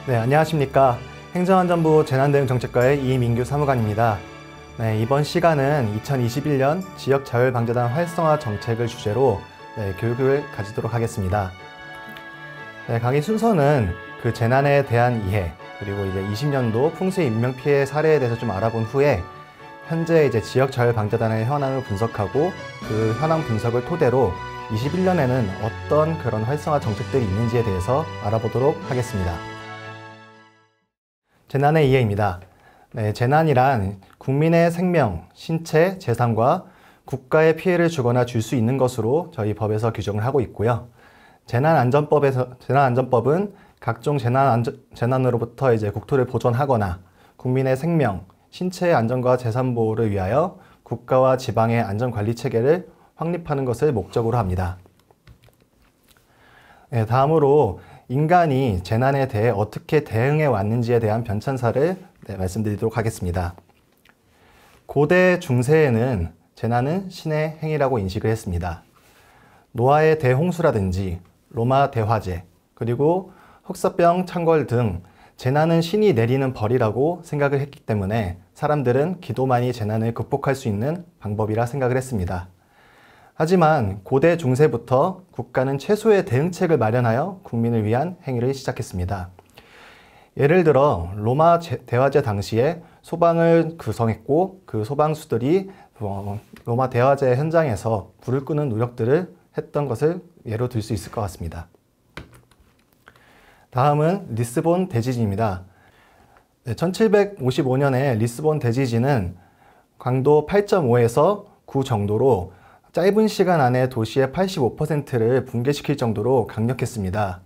네, 안녕하십니까. 행정안전부 재난대응정책과의 이민규 사무관입니다. 네, 이번 시간은 2021년 지역자율방재단 활성화 정책을 주제로 교육을 가지도록 하겠습니다. 네, 강의 순서는 그 재난에 대한 이해, 그리고 이제 20년도 풍수의 인명피해 사례에 대해서 좀 알아본 후에 현재 이제 지역자율방재단의 현황을 분석하고 그 현황 분석을 토대로 21년에는 어떤 그런 활성화 정책들이 있는지에 대해서 알아보도록 하겠습니다. 재난의 이해입니다. 네, 재난이란 국민의 생명, 신체, 재산과 국가의 피해를 주거나 줄 수 있는 것으로 저희 법에서 규정을 하고 있고요. 재난안전법은 각종 재난으로부터 이제 국토를 보존하거나 국민의 생명, 신체의 안전과 재산 보호를 위하여 국가와 지방의 안전관리 체계를 확립하는 것을 목적으로 합니다. 네, 다음으로 인간이 재난에 대해 어떻게 대응해 왔는지에 대한 변천사를 말씀드리도록 하겠습니다. 고대 중세에는 재난은 신의 행위라고 인식을 했습니다. 노아의 대홍수라든지 로마 대화재, 그리고 흑사병, 창궐 등 재난은 신이 내리는 벌이라고 생각을 했기 때문에 사람들은 기도만이 재난을 극복할 수 있는 방법이라 생각을 했습니다. 하지만 고대 중세부터 국가는 최소의 대응책을 마련하여 국민을 위한 행위를 시작했습니다. 예를 들어 로마 대화제 당시에 소방을 구성했고 그 소방수들이 로마 대화제 현장에서 불을 끄는 노력들을 했던 것을 예로 들 수 있을 것 같습니다. 다음은 리스본 대지진입니다. 1755년에 리스본 대지진은 강도 8.5에서 9 정도로 짧은 시간 안에 도시의 85%를 붕괴시킬 정도로 강력했습니다.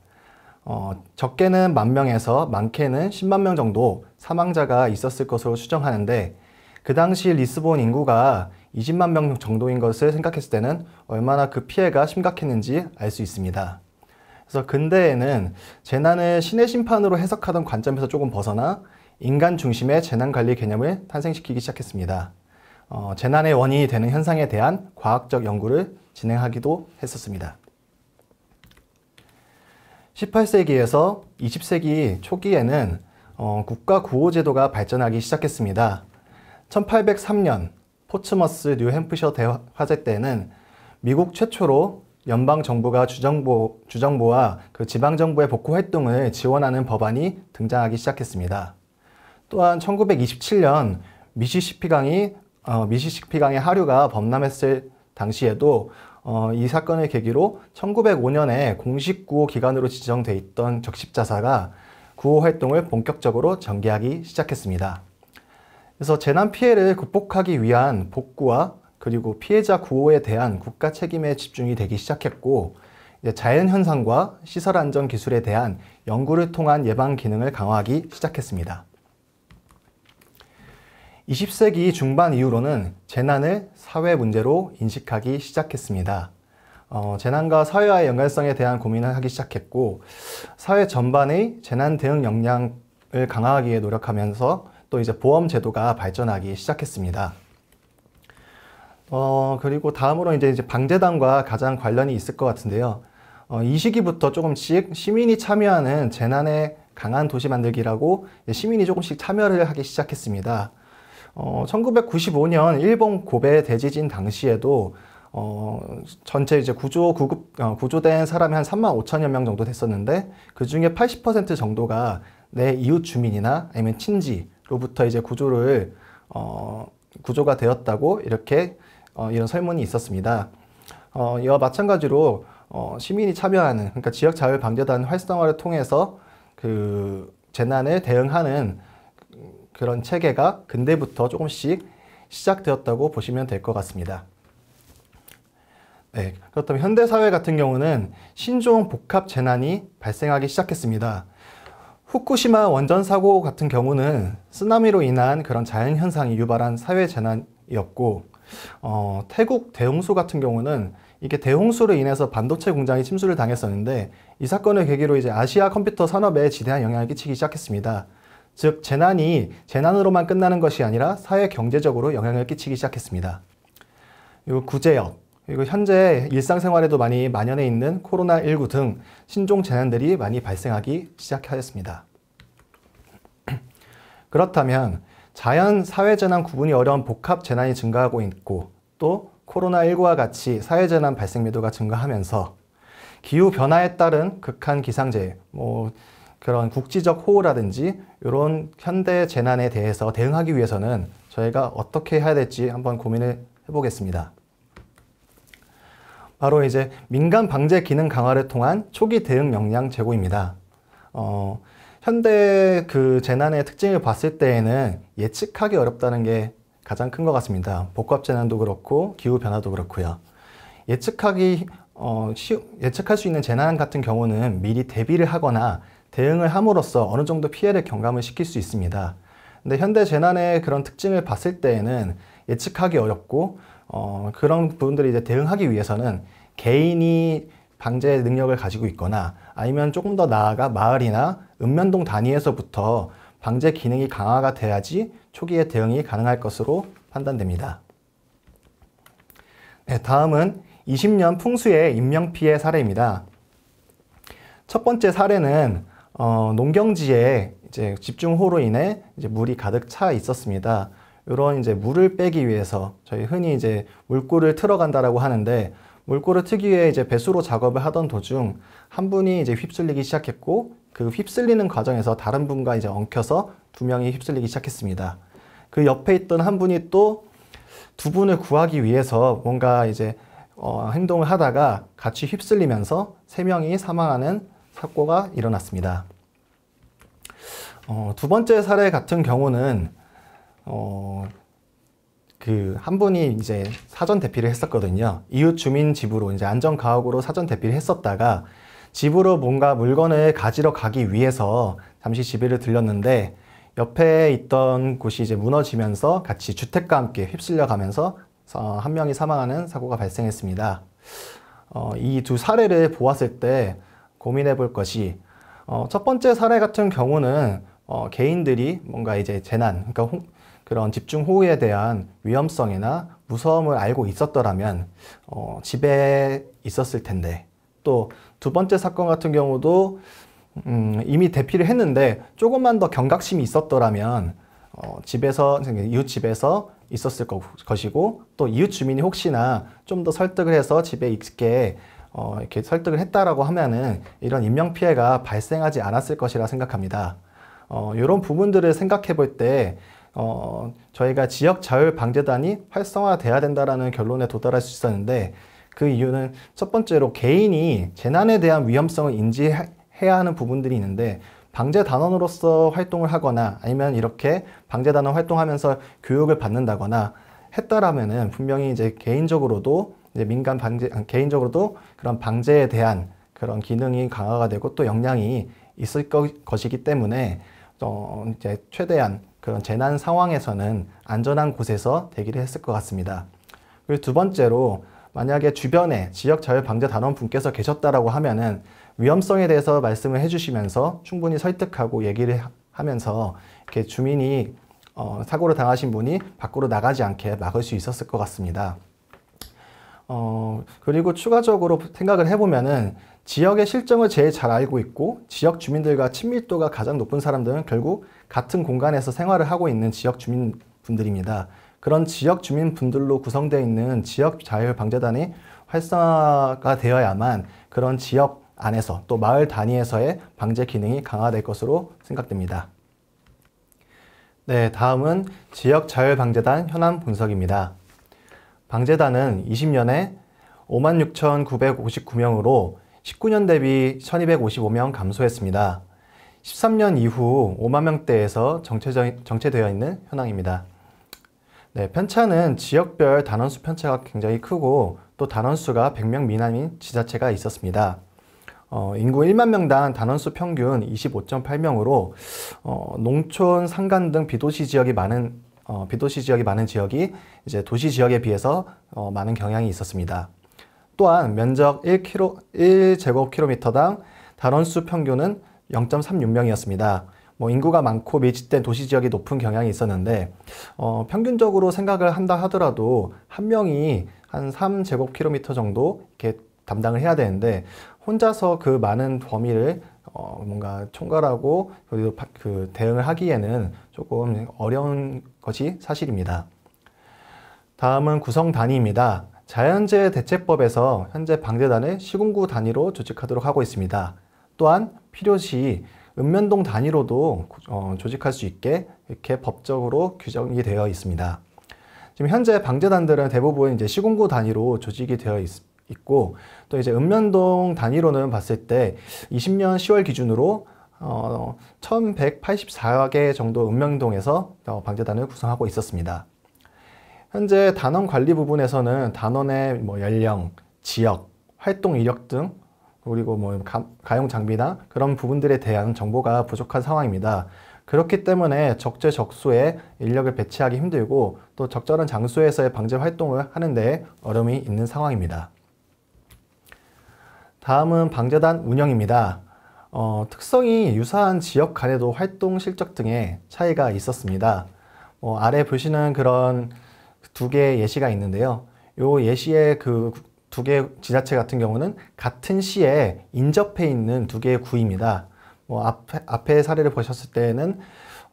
적게는 10,000명에서 많게는 10만 명 정도 사망자가 있었을 것으로 추정하는데 그 당시 리스본 인구가 20만 명 정도인 것을 생각했을 때는 얼마나 그 피해가 심각했는지 알 수 있습니다. 그래서 근대에는 재난을 신의 심판으로 해석하던 관점에서 조금 벗어나 인간 중심의 재난관리 개념을 탄생시키기 시작했습니다. 재난의 원인이 되는 현상에 대한 과학적 연구를 진행하기도 했었습니다. 18세기에서 20세기 초기에는 국가구호제도가 발전하기 시작했습니다. 1803년 포츠머스 뉴햄프셔 대화재 때는 미국 최초로 연방정부가 주정부와 그 지방정부의 복구활동을 지원하는 법안이 등장하기 시작했습니다. 또한 1927년 미시시피강의 하류가 범람했을 당시에도 이 사건을 계기로 1905년에 공식 구호 기관으로 지정돼 있던 적십자사가 구호 활동을 본격적으로 전개하기 시작했습니다. 그래서 재난 피해를 극복하기 위한 복구와 그리고 피해자 구호에 대한 국가 책임에 집중이 되기 시작했고 자연현상과 시설 안전 기술에 대한 연구를 통한 예방 기능을 강화하기 시작했습니다. 20세기 중반 이후로는 재난을 사회 문제로 인식하기 시작했습니다. 재난과 사회와의 연관성에 대한 고민을 하기 시작했고 사회 전반의 재난 대응 역량을 강화하기 위해 노력하면서 또 이제 보험 제도가 발전하기 시작했습니다. 그리고 다음으로 이제 방재단과 가장 관련이 있을 것 같은데요. 이 시기부터 조금씩 시민이 참여하는 재난에 강한 도시 만들기라고 시민이 조금씩 참여를 하기 시작했습니다. 1995년 일본 고베 대지진 당시에도 전체 이제 구조된 사람이 한 35,000여 명 정도 됐었는데 그 중에 80% 정도가 내 이웃 주민이나 아니면 친지로부터 이제 구조가 되었다고 이렇게 이런 설문이 있었습니다. 이와 마찬가지로 시민이 참여하는 그러니까 지역자율방재단 활성화를 통해서 그 재난을 대응하는 그런 체계가 근대부터 조금씩 시작되었다고 보시면 될 것 같습니다. 네, 그렇다면 현대사회 같은 경우는 신종 복합 재난이 발생하기 시작했습니다. 후쿠시마 원전 사고 같은 경우는 쓰나미로 인한 그런 자연현상이 유발한 사회 재난이었고 태국 대홍수 같은 경우는 이게 대홍수로 인해서 반도체 공장이 침수를 당했었는데 이 사건을 계기로 이제 아시아 컴퓨터 산업에 지대한 영향을 끼치기 시작했습니다. 즉 재난이 재난으로만 끝나는 것이 아니라 사회 경제적으로 영향을 끼치기 시작했습니다. 그리고 구제역, 그리고 현재 일상생활에도 많이 만연해 있는 코로나19 등 신종 재난들이 많이 발생하기 시작하였습니다. 그렇다면 자연, 사회재난 구분이 어려운 복합재난이 증가하고 있고 또 코로나19와 같이 사회재난 발생密도가 증가하면서 기후변화에 따른 극한 기상재해, 그런 국지적 호우라든지 이런 현대 재난에 대해서 대응하기 위해서는 저희가 어떻게 해야 될지 한번 고민을 해보겠습니다. 바로 이제 민간 방제 기능 강화를 통한 초기 대응 역량 제고입니다. 현대 그 재난의 특징을 봤을 때에는 예측하기 어렵다는 게 가장 큰 것 같습니다. 복합재난도 그렇고 기후변화도 그렇고요. 예측할 수 있는 재난 같은 경우는 미리 대비를 하거나 대응을 함으로써 어느 정도 피해를 경감을 시킬 수 있습니다. 근데 현대 재난의 그런 특징을 봤을 때에는 예측하기 어렵고 그런 부분들이 이제 대응하기 위해서는 개인이 방제 능력을 가지고 있거나 아니면 조금 더 나아가 마을이나 읍면동 단위에서부터 방제 기능이 강화가 돼야지 초기에 대응이 가능할 것으로 판단됩니다. 네, 다음은 20년 풍수의 인명피해 사례입니다. 첫 번째 사례는 농경지에 이제 집중호우로 인해 이제 물이 가득 차 있었습니다. 이런 이제 물을 빼기 위해서 저희 흔히 이제 물골을 틀어간다라고 하는데 물골을 트기 위해 이제 배수로 작업을 하던 도중 한 분이 이제 휩쓸리기 시작했고 그 휩쓸리는 과정에서 다른 분과 이제 엉켜서 두 명이 휩쓸리기 시작했습니다. 그 옆에 있던 한 분이 또 두 분을 구하기 위해서 뭔가 이제 행동을 하다가 같이 휩쓸리면서 세 명이 사망하는 사고가 일어났습니다. 두 번째 사례 같은 경우는 그 한 분이 이제 사전 대피를 했었거든요. 이웃 주민 집으로 이제 안전가옥으로 사전 대피를 했었다가 집으로 뭔가 물건을 가지러 가기 위해서 잠시 집에를 들렸는데 옆에 있던 곳이 이제 무너지면서 같이 주택과 함께 휩쓸려 가면서 한 명이 사망하는 사고가 발생했습니다. 이 두 사례를 보았을 때 고민해 볼 것이 첫 번째 사례 같은 경우는 개인들이 뭔가 이제 재난, 그러니까 그런 집중호우에 대한 위험성이나 무서움을 알고 있었더라면 집에 있었을 텐데 또 두 번째 사건 같은 경우도 이미 대피를 했는데 조금만 더 경각심이 있었더라면 집에서 이웃 집에서 있었을 것이고 또 이웃 주민이 혹시나 좀 더 설득을 해서 집에 있게 이렇게 설득을 했다라고 하면은 이런 인명 피해가 발생하지 않았을 것이라 생각합니다. 이런 부분들을 생각해 볼 때 저희가 지역 자율 방재단이 활성화돼야 된다라는 결론에 도달할 수 있었는데 그 이유는 첫 번째로 개인이 재난에 대한 위험성을 인지해야 하는 부분들이 있는데 방재단원으로서 활동을 하거나 아니면 이렇게 방재단원 활동하면서 교육을 받는다거나 했다라면은 분명히 이제 개인적으로도 이제 개인적으로도 그런 방재에 대한 그런 기능이 강화가 되고 또 역량이 있을 것이기 때문에 이제 최대한 그런 재난 상황에서는 안전한 곳에서 대기를 했을 것 같습니다. 그리고 두 번째로 만약에 주변에 지역 자율 방재 단원 분께서 계셨다라고 하면은 위험성에 대해서 말씀을 해주시면서 충분히 설득하고 얘기를 하면서 이렇게 주민이 사고를 당하신 분이 밖으로 나가지 않게 막을 수 있었을 것 같습니다. 그리고 추가적으로 생각을 해보면은 지역의 실정을 제일 잘 알고 있고 지역 주민들과 친밀도가 가장 높은 사람들은 결국 같은 공간에서 생활을 하고 있는 지역 주민분들입니다. 그런 지역 주민분들로 구성되어 있는 지역 자율 방재단이 활성화가 되어야만 그런 지역 안에서 또 마을 단위에서의 방제 기능이 강화될 것으로 생각됩니다. 네, 다음은 지역 자율 방재단 현안 분석입니다. 방재단은 20년에 56,959명으로 19년 대비 1,255명 감소했습니다. 13년 이후 5만 명대에서 정체되어 있는 현황입니다. 네, 편차는 지역별 단원수 편차가 굉장히 크고 또 단원수가 100명 미만인 지자체가 있었습니다. 인구 1만 명당 단원수 평균 25.8명으로 농촌, 산간 등 비도시 지역이 많은 지역이 이제 도시 지역에 비해서 많은 경향이 있었습니다. 또한 면적 1제곱킬로미터당 단원수 평균은 0.36명이었습니다. 인구가 많고 밀집된 도시 지역이 높은 경향이 있었는데 평균적으로 생각을 한다 하더라도 한 명이 한 3제곱킬로미터 정도 이렇게 담당을 해야 되는데 혼자서 그 많은 범위를 뭔가 총괄하고 그리고 그 대응을 하기에는 조금 어려운 것이 사실입니다. 다음은 구성 단위입니다. 자연재해 대책법에서 현재 방재단을 시군구 단위로 조직하도록 하고 있습니다. 또한 필요시 읍면동 단위로도 조직할 수 있게 이렇게 법적으로 규정이 되어 있습니다. 지금 현재 방재단들은 대부분 이제 시군구 단위로 조직이 되어 있고 또 이제 읍면동 단위로는 봤을 때 20년 10월 기준으로 1184개 정도 읍면동에서 방재단을 구성하고 있었습니다. 현재 단원 관리 부분에서는 단원의 연령, 지역, 활동 이력 등 그리고 가용 장비나 그런 부분들에 대한 정보가 부족한 상황입니다. 그렇기 때문에 적재적소에 인력을 배치하기 힘들고 또 적절한 장소에서의 방제 활동을 하는 데 어려움이 있는 상황입니다. 다음은 방재단 운영입니다. 특성이 유사한 지역 간에도 활동 실적 등의 차이가 있었습니다. 아래 보시는 그런 두 개의 예시가 있는데요. 이 예시의 그 두 개의 지자체 같은 경우는 같은 시에 인접해 있는 두 개의 구입니다. 앞에 사례를 보셨을 때는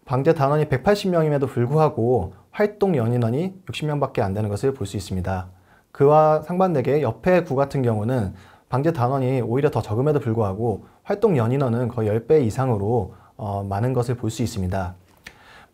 방재 단원이 180명임에도 불구하고 활동 연인원이 60명밖에 안 되는 것을 볼 수 있습니다. 그와 상반되게 옆에 구 같은 경우는 방재 단원이 오히려 더 적음에도 불구하고 활동 연인원은 거의 10배 이상으로 많은 것을 볼 수 있습니다.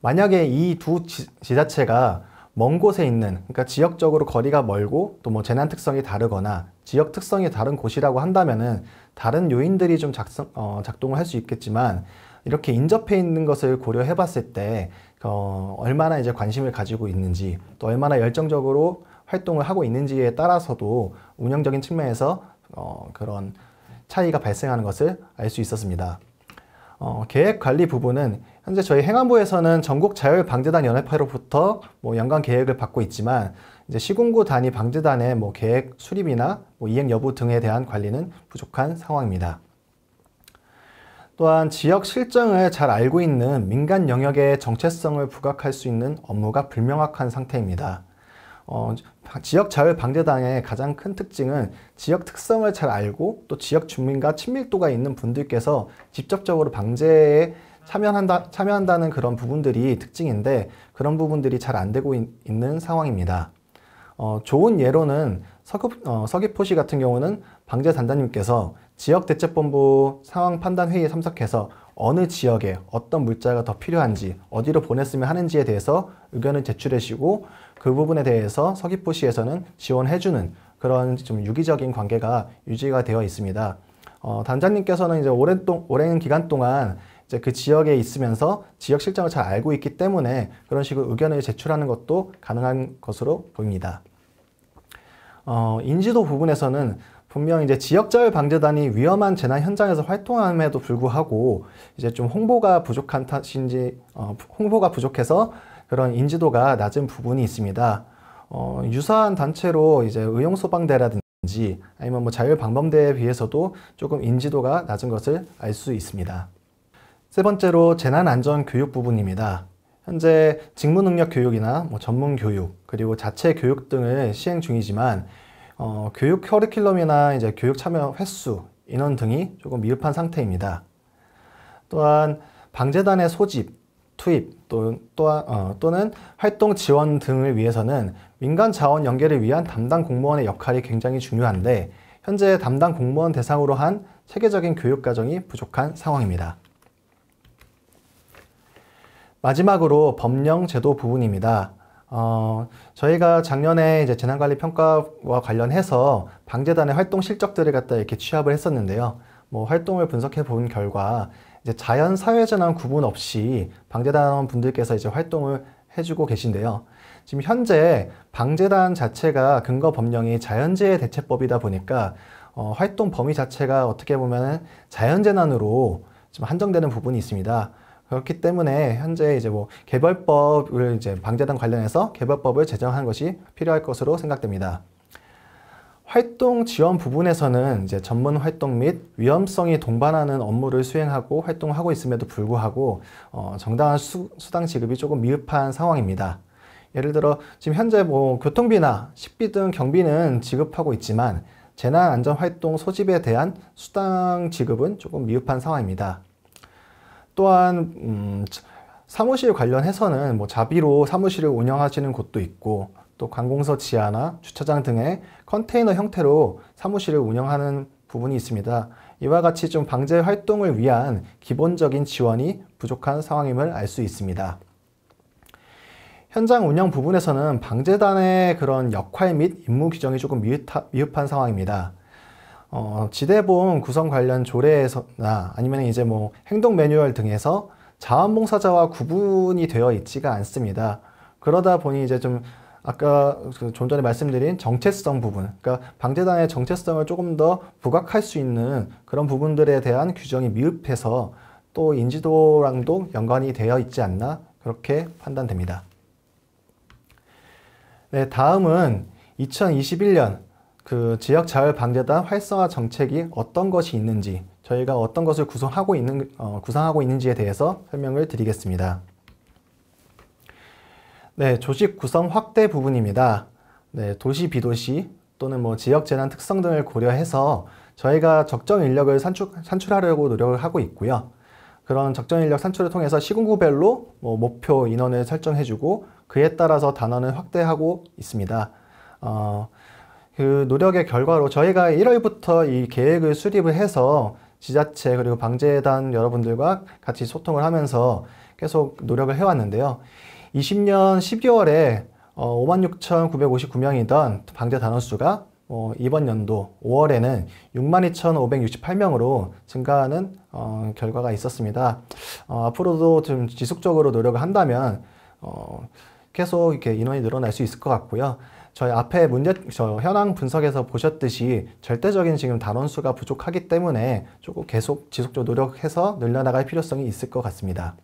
만약에 이 두 지자체가 먼 곳에 있는, 그러니까 지역적으로 거리가 멀고 또 재난 특성이 다르거나 지역 특성이 다른 곳이라고 한다면은 다른 요인들이 좀 작동을 할 수 있겠지만 이렇게 인접해 있는 것을 고려해 봤을 때 얼마나 이제 관심을 가지고 있는지 또 얼마나 열정적으로 활동을 하고 있는지에 따라서도 운영적인 측면에서 그런 차이가 발생하는 것을 알 수 있었습니다. 계획 관리 부분은 현재 저희 행안부에서는 전국 자율방재단 연합회로부터 연간 계획을 받고 있지만 이제 시군구 단위 방재단의 계획 수립이나 이행 여부 등에 대한 관리는 부족한 상황입니다. 또한 지역 실정을 잘 알고 있는 민간 영역의 정체성을 부각할 수 있는 업무가 불명확한 상태입니다. 지역 자율방재단의 가장 큰 특징은 지역 특성을 잘 알고 또 지역 주민과 친밀도가 있는 분들께서 직접적으로 방재에 참여한다는 그런 부분들이 특징인데 그런 부분들이 잘 안 되고 있는 상황입니다. 좋은 예로는 서귀포시 같은 경우는 방재단장님께서 지역대책본부 상황판단회의에 참석해서 어느 지역에 어떤 물자가 더 필요한지 어디로 보냈으면 하는지에 대해서 의견을 제출하시고 그 부분에 대해서 서귀포시에서는 지원해주는 그런 좀 유기적인 관계가 유지가 되어 있습니다. 단장님께서는 이제 오랜 기간 동안 이제 그 지역에 있으면서 지역 실정을 잘 알고 있기 때문에 그런 식으로 의견을 제출하는 것도 가능한 것으로 보입니다. 인지도 부분에서는 분명 이제 지역자율방재단이 위험한 재난 현장에서 활동함에도 불구하고 이제 좀 홍보가 부족한 탓인지 홍보가 부족해서 그런 인지도가 낮은 부분이 있습니다. 유사한 단체로 이제 의용소방대라든지 아니면 자율방범대에 비해서도 조금 인지도가 낮은 것을 알 수 있습니다. 세 번째로 재난안전교육 부분입니다. 현재 직무능력 교육이나 전문 교육 그리고 자체 교육 등을 시행 중이지만 교육 커리큘럼이나 이제 교육 참여 횟수, 인원 등이 조금 미흡한 상태입니다. 또한 방재단의 소집, 투입 또는 활동 지원 등을 위해서는 민간 자원 연계를 위한 담당 공무원의 역할이 굉장히 중요한데 현재 담당 공무원 대상으로 한 체계적인 교육 과정이 부족한 상황입니다. 마지막으로 법령 제도 부분입니다. 저희가 작년에 이제 재난관리 평가와 관련해서 방재단의 활동 실적들을 갖다 이렇게 취합을 했었는데요. 활동을 분석해 본 결과 이제 자연 사회재난 구분 없이 방재단 분들께서 이제 활동을 해주고 계신데요. 지금 현재 방재단 자체가 근거 법령이 자연재해 대책법이다 보니까 활동 범위 자체가 어떻게 보면 자연재난으로 좀 한정되는 부분이 있습니다. 그렇기 때문에 현재 이제 개별법을 이제 방재단 관련해서 개별법을 제정한 것이 필요할 것으로 생각됩니다. 활동 지원 부분에서는 이제 전문 활동 및 위험성이 동반하는 업무를 수행하고 활동하고 있음에도 불구하고 정당한 수당 지급이 조금 미흡한 상황입니다. 예를 들어 지금 현재 교통비나 식비 등 경비는 지급하고 있지만 재난안전활동 소집에 대한 수당 지급은 조금 미흡한 상황입니다. 또한 사무실 관련해서는 뭐 자비로 사무실을 운영하시는 곳도 있고 또 관공서 지하나 주차장 등의 컨테이너 형태로 사무실을 운영하는 부분이 있습니다. 이와 같이 좀 방제 활동을 위한 기본적인 지원이 부족한 상황임을 알 수 있습니다. 현장 운영 부분에서는 방재단의 그런 역할 및 임무 규정이 조금 미흡한 상황입니다. 지대보험 구성 관련 조례에서나 아니면 이제 뭐 행동 매뉴얼 등에서 자원봉사자와 구분이 되어 있지가 않습니다. 그러다 보니 이제 좀 아까 좀 전에 말씀드린 정체성 부분, 그러니까 방재단의 정체성을 조금 더 부각할 수 있는 그런 부분들에 대한 규정이 미흡해서 또 인지도랑도 연관이 되어 있지 않나 그렇게 판단됩니다. 네, 다음은 2021년 그 지역자율방재단 활성화 정책이 어떤 것이 있는지, 저희가 어떤 것을 구상하고 있는지에 대해서 설명을 드리겠습니다. 네, 조직 구성 확대 부분입니다. 네, 도시, 비도시 또는 뭐 지역 재난 특성 등을 고려해서 저희가 적정 인력을 산출하려고 노력을 하고 있고요. 그런 적정 인력 산출을 통해서 시군구별로 뭐 목표 인원을 설정해주고 그에 따라서 단원을 확대하고 있습니다. 그 노력의 결과로 저희가 1월부터 이 계획을 수립을 해서 지자체 그리고 방재단 여러분들과 같이 소통을 하면서 계속 노력을 해왔는데요. 20년 12월에 56,959명이던 방재 단원 수가 이번 연도 5월에는 62,568명으로 증가하는 결과가 있었습니다. 앞으로도 좀 지속적으로 노력을 한다면 계속 이렇게 인원이 늘어날 수 있을 것 같고요. 저희 앞에 현황 분석에서 보셨듯이 절대적인 지금 단원 수가 부족하기 때문에 조금 계속 지속적으로 노력해서 늘려나갈 필요성이 있을 것 같습니다.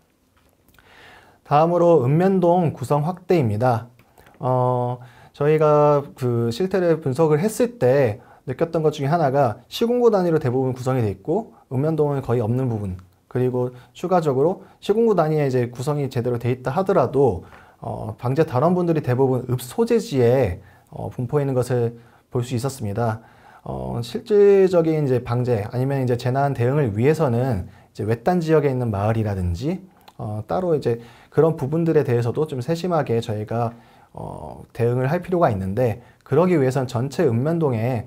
다음으로 읍면동 구성 확대입니다. 저희가 그 실태를 분석을 했을 때 느꼈던 것 중에 하나가 시군구 단위로 대부분 구성이 되어 있고 읍면동은 거의 없는 부분, 그리고 추가적으로 시군구 단위에 이제 구성이 제대로 되어 있다 하더라도 방재 단원분들이 대부분 읍 소재지에 분포해 있는 것을 볼 수 있었습니다. 실질적인 이제 방재 아니면 이제 재난 대응을 위해서는 이제 외딴 지역에 있는 마을이라든지 따로 이제 그런 부분들에 대해서도 좀 세심하게 저희가 대응을 할 필요가 있는데, 그러기 위해서는 전체 읍면동에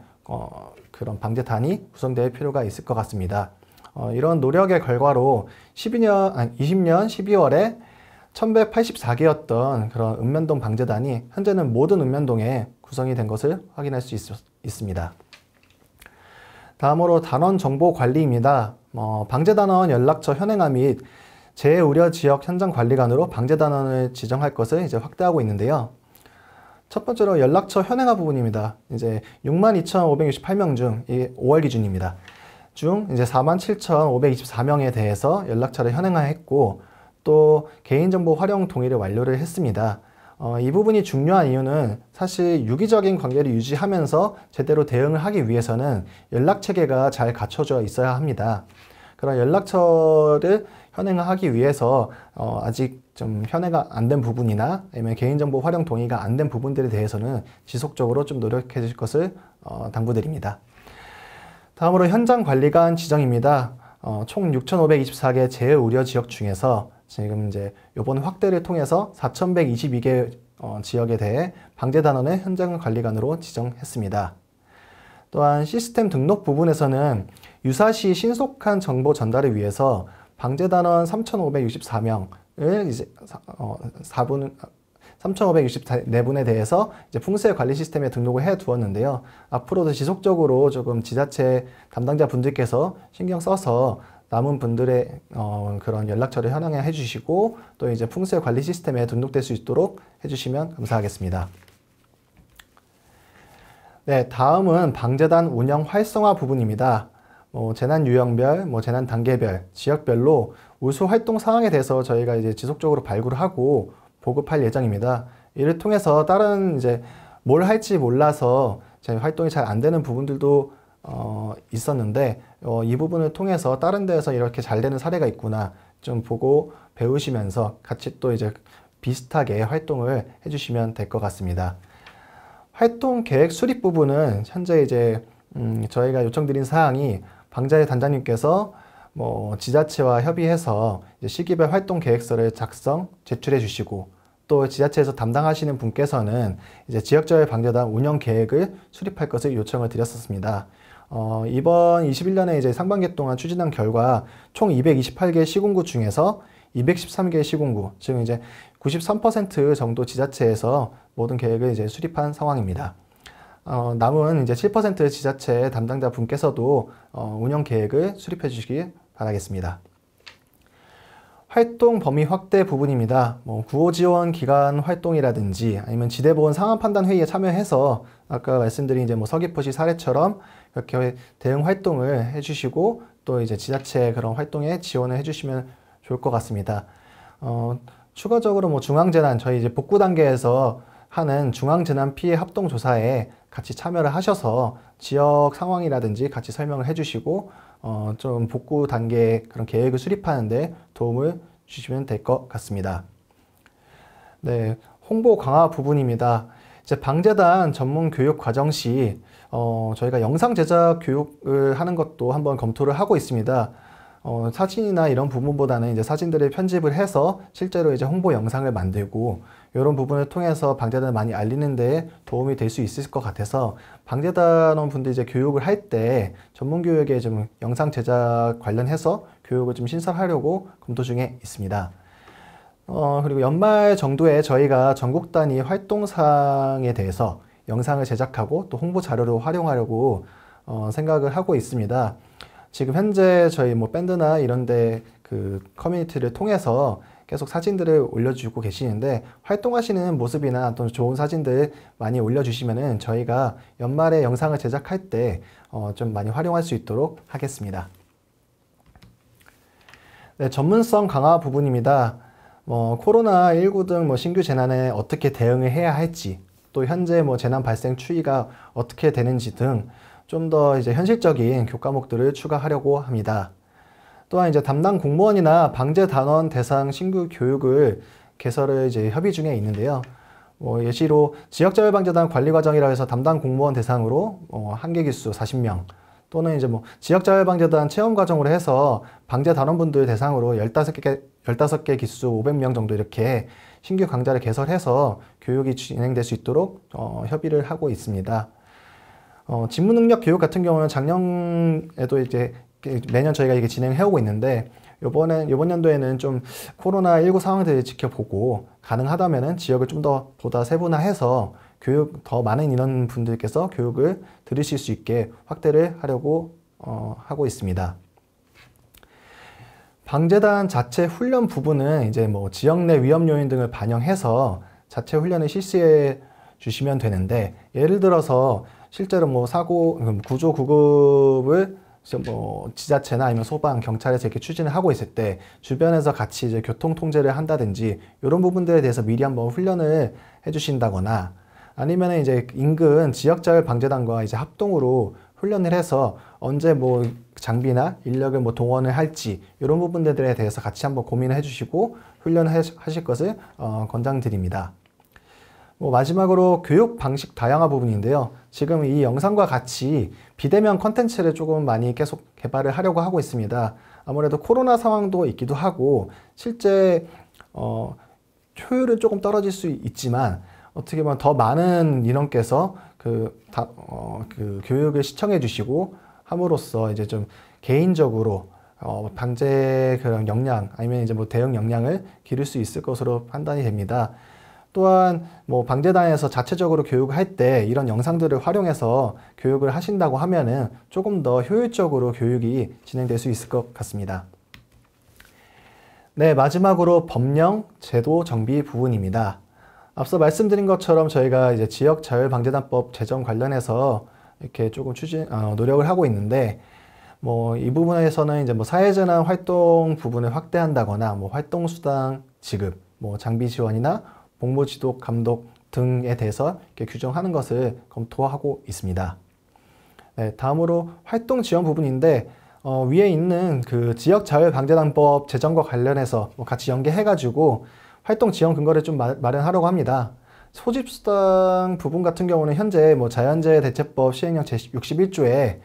그런 방재단이 구성될 필요가 있을 것 같습니다. 이런 노력의 결과로 20년 12월에 1184개였던 그런 읍면동 방재단이 현재는 모든 읍면동에 구성이 된 것을 확인할 수 있습니다. 다음으로 단원 정보 관리입니다. 방재단원 연락처 현행화 및 재우려 지역 현장 관리관으로 방재단원을 지정할 것을 이제 확대하고 있는데요. 첫 번째로 연락처 현행화 부분입니다. 이제 62,568명 중 5월 기준입니다. 중 이제 47,524명에 대해서 연락처를 현행화했고 또 개인정보 활용 동의를 완료를 했습니다. 이 부분이 중요한 이유는 사실 유기적인 관계를 유지하면서 제대로 대응을 하기 위해서는 연락체계가 잘 갖춰져 있어야 합니다. 그런 연락처를 현행화하기 위해서 아직 좀 현행화 안 된 부분이나 아니면 개인정보 활용 동의가 안 된 부분들에 대해서는 지속적으로 좀 노력해 주실 것을 당부드립니다. 다음으로 현장관리관 지정입니다. 총 6,524개 재우려 지역 중에서 지금 이제 이번 확대를 통해서 4,122개 지역에 대해 방재단원의 현장관리관으로 지정했습니다. 또한 시스템 등록 부분에서는 유사시 신속한 정보 전달을 위해서 방재단원 3,564명을 이제 3,564분에 대해서 이제 풍수해 관리 시스템에 등록을 해 두었는데요. 앞으로도 지속적으로 조금 지자체 담당자 분들께서 신경 써서 남은 분들의 그런 연락처를 현황해 주시고 또 이제 풍수해 관리 시스템에 등록될 수 있도록 해주시면 감사하겠습니다. 네, 다음은 방재단 운영 활성화 부분입니다. 재난 유형별, 재난 단계별, 지역별로 우수 활동 사항에 대해서 저희가 이제 지속적으로 발굴을 하고 보급할 예정입니다. 이를 통해서 다른 이제 뭘 할지 몰라서 제 활동이 잘 안 되는 부분들도 있었는데 이 부분을 통해서 다른 데에서 이렇게 잘 되는 사례가 있구나 좀 보고 배우시면서 같이 또 이제 비슷하게 활동을 해주시면 될 것 같습니다. 활동 계획 수립 부분은 현재 이제 저희가 요청드린 사항이 방자회 단장님께서 뭐 지자체와 협의해서 이제 시기별 활동 계획서를 작성, 제출해 주시고 또 지자체에서 담당하시는 분께서는 이제 지역자율 방재단 운영 계획을 수립할 것을 요청을 드렸었습니다. 이번 21년에 이제 상반기 동안 추진한 결과 총 228개 시군구 중에서 213개 시군구, 즉 이제 93% 정도 지자체에서 모든 계획을 이제 수립한 상황입니다. 남은 이제 7% 지자체 담당자 분께서도 운영 계획을 수립해 주시기 바라겠습니다. 활동 범위 확대 부분입니다. 뭐 구호 지원 기관 활동이라든지 아니면 지대보건 상황 판단 회의에 참여해서 아까 말씀드린 이제 뭐 서귀포시 사례처럼 이렇게 대응 활동을 해주시고 또 이제 지자체 그런 활동에 지원을 해주시면 좋을 것 같습니다. 추가적으로 뭐 중앙재난 저희 이제 복구 단계에서 하는 중앙재난 피해 합동조사에 같이 참여를 하셔서 지역 상황이라든지 같이 설명을 해주시고 좀 복구 단계 그런 계획을 수립하는데 도움을 주시면 될 것 같습니다. 네, 홍보 강화 부분입니다. 이제 방재단 전문 교육 과정 시 저희가 영상 제작 교육을 하는 것도 한번 검토를 하고 있습니다. 사진이나 이런 부분보다는 이제 사진들을 편집을 해서 실제로 이제 홍보 영상을 만들고 이런 부분을 통해서 방재단을 많이 알리는 데 도움이 될 수 있을 것 같아서 방재단원 분들 이제 교육을 할 때 전문 교육에 좀 영상 제작 관련해서 교육을 좀 신설하려고 검토 중에 있습니다. 그리고 연말 정도에 저희가 전국 단위 활동사항에 대해서 영상을 제작하고 또 홍보 자료로 활용하려고 생각을 하고 있습니다. 지금 현재 저희 뭐 밴드나 이런데 그 커뮤니티를 통해서 계속 사진들을 올려주고 계시는데 활동하시는 모습이나 또 좋은 사진들 많이 올려주시면은 저희가 연말에 영상을 제작할 때 좀 많이 활용할 수 있도록 하겠습니다. 네, 전문성 강화 부분입니다. 코로나19 등 뭐 신규 재난에 어떻게 대응을 해야 할지 또 현재 뭐 재난 발생 추이가 어떻게 되는지 등 좀 더 이제 현실적인 교과목들을 추가하려고 합니다. 또한 이제 담당 공무원이나 방재 단원 대상 신규 교육을 개설을 이제 협의 중에 있는데요. 예시로 지역자율방재단 관리과정이라 해서 담당 공무원 대상으로 한계 기수 40명 또는 이제 뭐 지역자율방재단 체험과정으로 해서 방재 단원분들 대상으로 15개 기수 500명 정도 이렇게 신규 강좌를 개설해서 교육이 진행될 수 있도록 협의를 하고 있습니다. 직무능력 교육 같은 경우는 작년에도 이제 매년 저희가 이게 진행해 오고 있는데 이번 연도에는 좀 코로나19 상황들을 지켜보고 가능하다면은 지역을 좀 더 보다 세분화해서 교육 더 많은 인원분들께서 교육을 들으실 수 있게 확대를 하려고 하고 있습니다. 방재단 자체 훈련 부분은 이제 뭐 지역 내 위험 요인 등을 반영해서 자체 훈련을 실시해 주시면 되는데 예를 들어서 실제로 뭐 사고 구조 구급을 뭐 지자체나 아니면 소방, 경찰에서 이렇게 추진을 하고 있을 때 주변에서 같이 이제 교통 통제를 한다든지 이런 부분들에 대해서 미리 한번 훈련을 해주신다거나 아니면 이제 인근 지역자율 방재단과 이제 합동으로 훈련을 해서 언제 뭐 장비나 인력을 뭐 동원을 할지 이런 부분들에 대해서 같이 한번 고민을 해주시고 훈련을 하실 것을 권장드립니다. 마지막으로 교육 방식 다양화 부분인데요. 지금 이 영상과 같이 비대면 컨텐츠를 조금 많이 계속 개발을 하려고 하고 있습니다. 아무래도 코로나 상황도 있기도 하고 실제 효율은 조금 떨어질 수 있지만 어떻게 보면 더 많은 인원께서 그 교육을 시청해 주시고 함으로써 이제 좀 개인적으로 방제 그런 역량 아니면 이제 뭐 대응 역량을 기를 수 있을 것으로 판단이 됩니다. 또한 뭐 방재단에서 자체적으로 교육을 할 때 이런 영상들을 활용해서 교육을 하신다고 하면은 조금 더 효율적으로 교육이 진행될 수 있을 것 같습니다. 네, 마지막으로 법령, 제도 정비 부분입니다. 앞서 말씀드린 것처럼 저희가 이제 지역자율방재단법 제정 관련해서 이렇게 조금 노력을 하고 있는데 뭐 이 부분에서는 이제 뭐 사회재난 활동 부분을 확대한다거나 뭐 활동수당 지급, 뭐 장비 지원이나 복무 지도 감독 등에 대해서 이렇게 규정하는 것을 검토하고 있습니다. 네, 다음으로 활동 지원 부분인데 위에 있는 그 지역자율방재단법 제정과 관련해서 같이 연계해가지고 활동 지원 근거를 좀 마련하려고 합니다. 소집수당 부분 같은 경우는 현재 뭐 자연재해 대처법 시행령 제61조에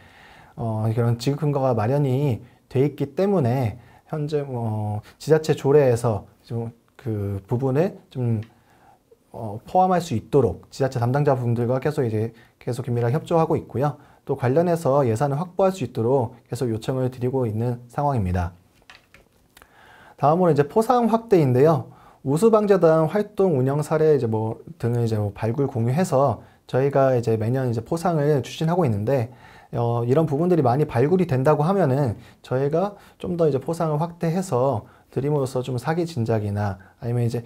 그런 지급 근거가 마련이 돼 있기 때문에 현재 뭐 지자체 조례에서 좀 그 부분을 좀 포함할 수 있도록 지자체 담당자분들과 계속 긴밀하게 협조하고 있고요. 또 관련해서 예산을 확보할 수 있도록 계속 요청을 드리고 있는 상황입니다. 다음으로 이제 포상 확대인데요. 우수방재단 활동 운영 사례 등을 발굴 공유해서 저희가 이제 매년 이제 포상을 추진하고 있는데 이런 부분들이 많이 발굴이 된다고 하면은 저희가 좀 더 이제 포상을 확대해서 드림으로써 좀 사기 진작이나 아니면 이제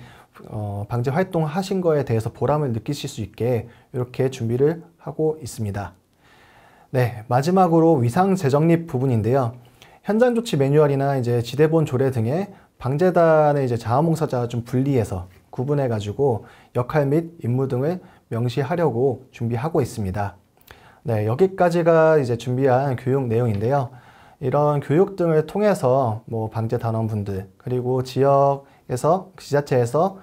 방재 활동 하신 거에 대해서 보람을 느끼실 수 있게 이렇게 준비를 하고 있습니다. 네, 마지막으로 위상 재정립 부분인데요. 현장 조치 매뉴얼이나 이제 지대본 조례 등의 방재단의 이제 자원봉사자 좀 분리해서 구분해 가지고 역할 및 임무 등을 명시하려고 준비하고 있습니다. 네, 여기까지가 이제 준비한 교육 내용인데요. 이런 교육 등을 통해서 뭐 방재 단원분들 그리고 지역에서 지자체에서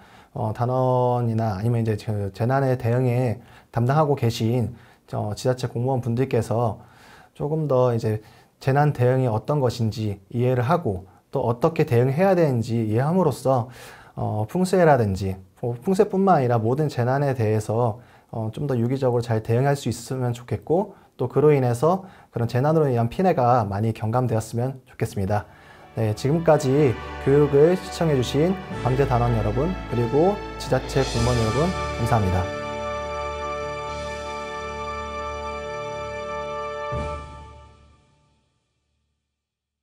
단원이나 아니면 이제 재난에 대응에 담당하고 계신 지자체 공무원 분들께서 조금 더 이제 재난 대응이 어떤 것인지 이해를 하고 또 어떻게 대응해야 되는지 이해함으로써 풍수해라든지 풍수뿐만 아니라 모든 재난에 대해서 좀 더 유기적으로 잘 대응할 수 있으면 좋겠고 또 그로 인해서 그런 재난으로 인한 피해가 많이 경감되었으면 좋겠습니다. 네, 지금까지 교육을 시청해 주신 방재 단원 여러분 그리고 지자체 공무원 여러분 감사합니다.